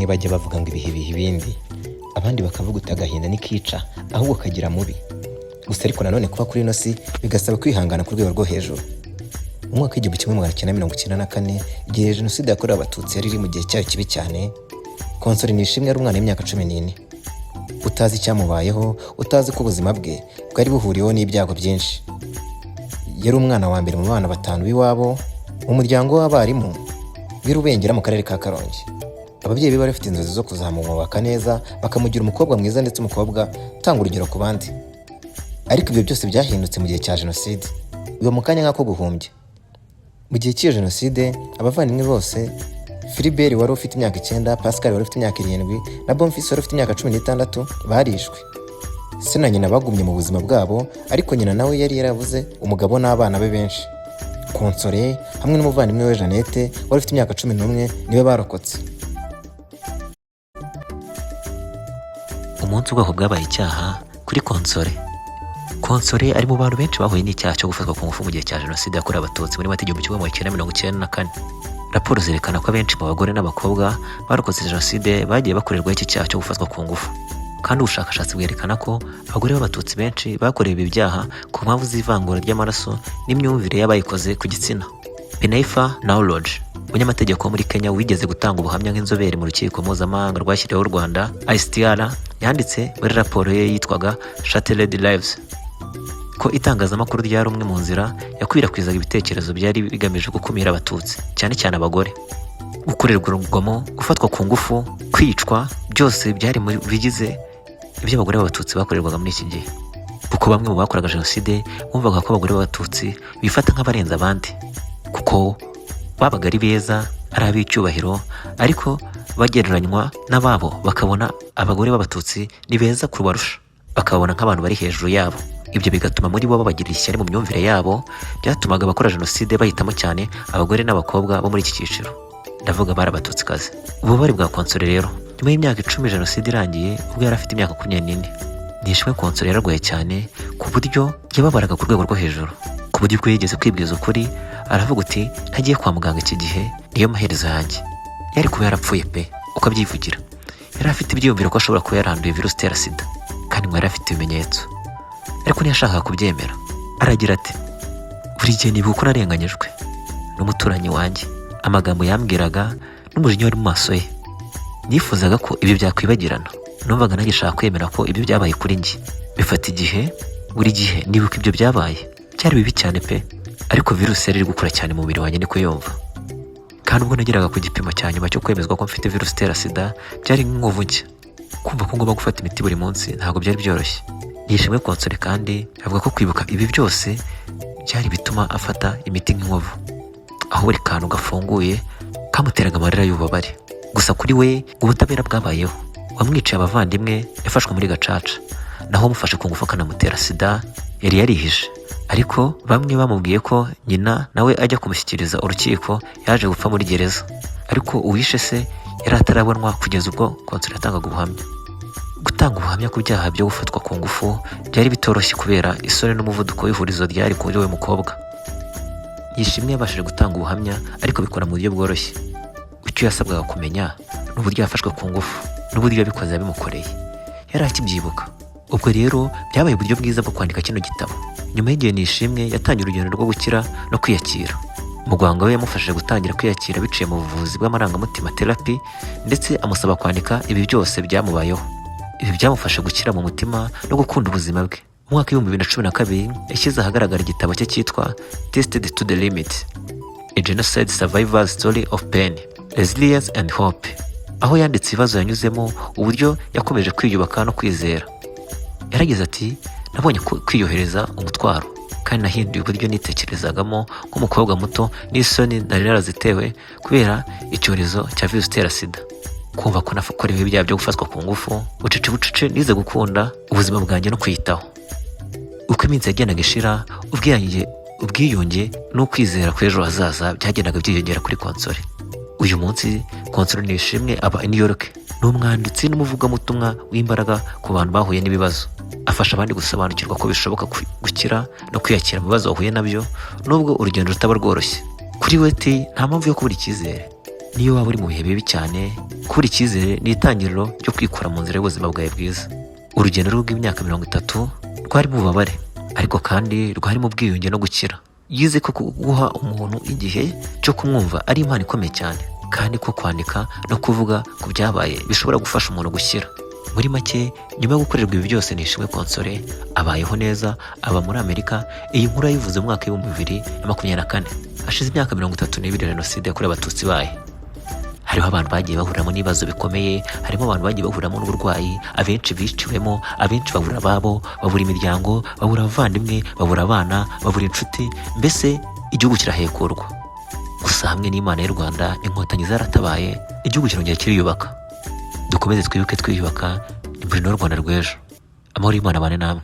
bajya bavuga ngo ibihe biha ibindi, abandi bakavuga uti agahinda n'ikica ahubwo kagira mubi. Gusa ariko nanone kuba kuri ino si bigasaba kwihangana ku rwego rwo hejuru. Mu mwaka w'1994 igihe Jenoside yakorewe Abatutsi yari iri mu gihe cyayo kibi cyane, Konsole Nishimwe yari umwana w'imyaka 14, utazi icyamubayeho, utazi ko ubuzima bwe bwari buhuriyeho n'ibyago byinshi. Yari umwana wa mbere mu bana 5 b'iwabo mu muryango w'abarimu b'Irubengera mu karere ka Karongi. Ababyeyi be bari bafite inzozi zo kuzamubaka neza, bakamugira umukobwa mwiza ndetse umukobwa utanga urugero ku bandi. Ariko ibyo byose byahindutse mu gihe cya Jenoside. Uwo mukanya nk'ako guhumbya. Mu gihe cy'iyo Jenoside, abavandimwe bose, Philibert wari ufite imyaka 9, Pascal wari ufite imyaka 7 na Bonfils wari ufite imyaka 16 barishwe. Se na nyina bagumye mu buzima bwabo, ariko nyina nawe yari yarabuze umugabo n'abana be benshi. Konsole hamwe n'umuvandimwe we Jeannette wari ufite imyaka 11 niwe barokotse. Umunsi ubwako bwabaye icyaha kuri Konsole. Konsole ari mu bantu benshi bahuye n'icyaha cyo gufatwa ku ngufu mu gihe cya Jenoside yakorewe Abatutsi muri Mata 1994. Raporo zerekana ko abenshi mu bagore n'abakobwa barokotse Jenoside bagiye bakorerwa iki cyaha cyo gufatwa ku ngufu. Kandi ubushakashatsi bwerekana ko abagore b'Abatutsi benshi bakorewe ibi byaha ku mpamvu z'ivangura ry'amaraso n'imyumvire y'abayikoze ku gitsina. Benaifa Naulodge, umunyamategeko muri Kenya wigeze gutanga ubuhamya nk'inzobere mu rukiko mpuzamahanga rwashyiriweho u Rwanda ICTR, yanditse muri raporo ye yitwaga Shattered Lives ko itangazamakuru ryari umwe mu nzira yakwirakwizaga ibitekerezo byari bigamije gukumira Abatutsi, cyane cyane abagore. Gukorerwa urugomo, gufatwa ku ngufu, kwicwa, byose byari mu bigize ibyo abagore b'Abatutsi bakorerwaga muri iki gihe. Kuko bamwe mu bakoraga Jenoside bumvaga ko abagore b'Abatutsi bifata nk'abarenze abandi, kuko babaga ari beza, ari ab'icyubahiro, ariko bagereranywa n'ababo bakabona abagore b'Abatutsi ni beza kubarusha, bakabona nk'abantu bari hejuru yabo. Ibyo bigatuma muri bo babagirira ishyari mu myumvire yabo, byatumaga abakora Jenoside bahitamo cyane abagore n'abakobwa bo muri iki cyiciro. Ndavuga bari Abatutsikazi. Ububabare bwa Konsole rero, nyuma y'imyaka 10 Jenoside irangiye, ubwo yari afite imyaka 24, Nishimwe Konsole yararwaye cyane ku buryo yababaraga ku rwego rwo hejuru, ku buryo ubwo yigeze kwibwiza ukuri aravuga uti ntagiye kwa muganga iki gihe niyo maherezo yanjye. Yari kuba yarapfuye pe, uko abyivugira. Yari afite ibyiyumviro ko ashobora kuba yaranduye virusi itera sida, kandi ngo yari afite ibimenyetso, ariko ntiyashakaga kubyemera. Aragira ati, buri gihe nibuka ko narenganyijwe n'umuturanyi wanjye, amagambo yambwiraga n'umujinya wari mu maso ye. Nifuzaga ko ibi byakwibagirana, numvaga ntagishaka kwemera ko ibyo byabaye kuri njye. Bifata igihe, buri gihe nibuka ibyo byabaye, cyari bibi cyane pe, ariko virusi yari iri gukura cyane mu mubiri wanjye niko yumva. Kandi ubwo nageraga ku gipimo cya nyuma cyo kwemezwa ko mfite virusi itera sida, byari nk'inkovu nshya. Kumva ko ngomba gufata imiti buri munsi ntabwo byari byoroshye. Nishimwe Konsole kandi avuga ko kwibuka ibi byose byari bituma afata imiti nk'inkovu, aho buri kantu gafunguye kamuteraga amarira y'ububabare. Gusa kuri we ubutabera bwabayeho. Wamwiciye abavandimwe yafashwe muri Gacaca, naho umufashe ku ngufu akanamutera sida yari yarihishe. Ariko bamwe bamubwiye ko nyina nawe ajya kumushyikiriza urukiko yaje gupfa muri gereza, ariko uwishe se yari atarabonwa kugeza ubwo Konsole yatangaga ubuhamya. Gutanga ubuhamya ku byaha byo gufatwa ku ngufu byari bitoroshye kubera isoni n'umuvuduko w'ihurizo ryari kuri we mukobwa. Nishimwe yabashije gutanga ubuhamya, ariko bikora mu buryo bworoshye. Icyo yasabwaga kumenya n'uburyo yafashwe ku ngufu n'uburyo yabikoze yabimukoreye, yari akibyibuka. Ubwo rero byabaye uburyo bwiza bwo kwandika kino gitabo. Nyuma y'igihe Nishimwe yatangiye urugendo rwo gukira no kwiyakira. Muganga we yamufashije gutangira kwiyakira biciye mu buvuzi bw'amarangamutima therapy, ndetse amusaba kwandika ibi byose byamubayeho. Ibi byamufasha gukira mu mutima no gukunda ubuzima bwe. Mu mwaka w'2012 yashyize ahagaragara igitabo cye cyitwa Tested to the Limit, A Genocide Survivor's Story of Pain, Resilience and Hope, aho yanditse ibibazo yanyuzemo, uburyo yakomeje kwiyubaka no kwizera. Yaragize ati, nabonye kwiyohereza umutwaro, kandi nahinduye uburyo nitekerezagamo nk'umukobwa muto n'isoni nari narazitewe kubera icyorezo cya virusi itera sida. Kumva ko nakora ibi byaha byo gufatwa ku ngufu, bucece nize gukunda ubuzima bwanjye no kwiyitaho. Uko iminsi yagendaga ishira, ubwiyunge n'ukwizera kw'ejo hazaza byagendaga byiyongera kuri Konsole. Uyu munsi Konsole Nishimwe aba i New York, ni umwanditsi n'umuvugabutumwa w'imbaraga ku bantu bahuye n'ibibazo. afasha abandi gusobanukirwa ko bishoboka gukira no kwiyakira mu bibazo bahuye nabyo nubwo urugendo rutaba rworoshye. Kuri we ati nta mpamvu yo kubura icyizere. Niyo waba uri mu bihe bibi cyane, kubura icyizere ni itangiriro ryo kwikura mu nzira y'ubuzima bwawe bwiza. Urugendo rw'imyaka 30 rwarimo ububabare, ariko kandi rwarimo ubwiyunge no gukira. Yize ko guha umuntu igihe cyo kumwumva ari impano ikomeye cyane, kandi ko kwandika no kuvuga ku byabaye bishobora gufasha umuntu gushyira. Muri make, nyuma yo gukorerwa ibi byose Nishimwe Console abayeho neza, aba muri Amerika. Iyi nkuru yayivuze mu mwaka w'2024, hashize imyaka 32 Jenoside yakorewe Abatutsi ibaye. Hariho abantu bagiye bahuriramo n'ibibazo bikomeye, harimo abantu bagiye bahuriramo n'uburwayi, abenshi biciwemo, abenshi babura ababo, babura imiryango, babura abavandimwe, babura abana, babura inshuti, mbese igihugu kirahekurwa. Gusa hamwe n'Imana y'u Rwanda, inkotanyi zaratabaye, igihugu kirongera kiriyubaka. Dukomeze twibuke twiyubaka, ni Bruno Rwanda rw'ejo. Amahoro y'Imana abane namwe.